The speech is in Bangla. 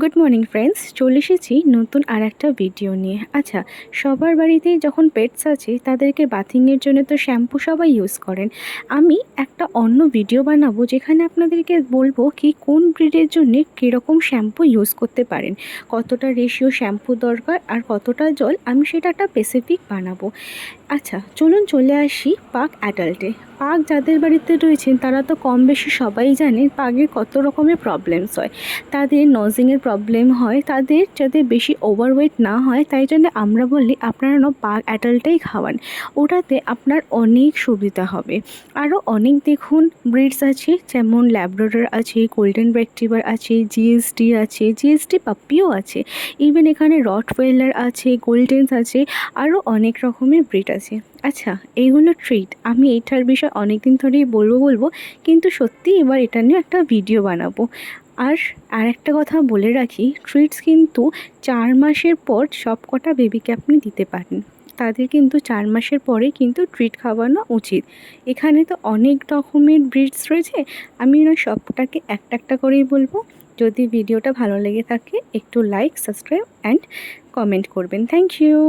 গুড মর্নিং ফ্রেন্ডস, চলে এসেছি নতুন আর একটা ভিডিও নিয়ে। আচ্ছা, সবার বাড়িতেই যখন পেটস আছে তাদেরকে বাথিংয়ের জন্য তো শ্যাম্পু সবাই ইউজ করেন। আমি একটা অন্য ভিডিও বানাবো যেখানে আপনাদেরকে বলবো কি কোন ব্রিডের জন্য কীরকম শ্যাম্পু ইউজ করতে পারেন, কতটা রেশিও শ্যাম্পু দরকার আর কতটা জল, আমি সেটা একটা স্পেসিফিক বানাবো। আচ্ছা, চলুন চলে আসি পাক অ্যাডাল্টে। পাক যাদের বাড়িতে রয়েছেন তারা তো কম বেশি সবাই জানেন পাগের কত রকমের প্রবলেমস হয়। তাদের নজিংয়ের প্রবলেম হয়, তাদের যাতে বেশি ওভারওয়েট না হয় তাই জন্য আমরা বলি আপনারা পাক অ্যাডাল্টটাই খাওয়ান, ওটাতে আপনার অনেক সুবিধা হবে। আরও অনেক দেখুন ব্রিডস আছে, যেমন ল্যাব্রাডর আছে, গোল্ডেন রেট্রিভার আছে, জিএসটি আছে, জিএসটি পাপ্পিও আছে, ইভেন এখানে রটওয়েলার আছে, গোল্ডেন্স আছে, আরও অনেক রকমের ব্রিড আছে। আচ্ছা, এইগুলো ট্রিট, আমি এটার বিষয়ে অনেক দিন ধরেই বলবো, কিন্তু সত্যি এবার এটা নিয়ে একটা ভিডিও বানাবো। আর একটা কথা বলে রাখি, ট্রিটস কিন্তু 4 মাসের পর সব কটা বেবিকে আপনি দিতে পারেন। তাদের কিন্তু 4 মাসের পরে কিন্তু ট্রিট খাওয়ানো উচিত। এখানে তো অনেক রকমের ব্রিডস রয়েছে, আমি না সবটাকে একটা একটা করেই বলবো। যদি ভিডিওটা ভালো লেগে থাকে একটু লাইক, সাবস্ক্রাইব অ্যান্ড কমেন্ট করবেন। Thank you.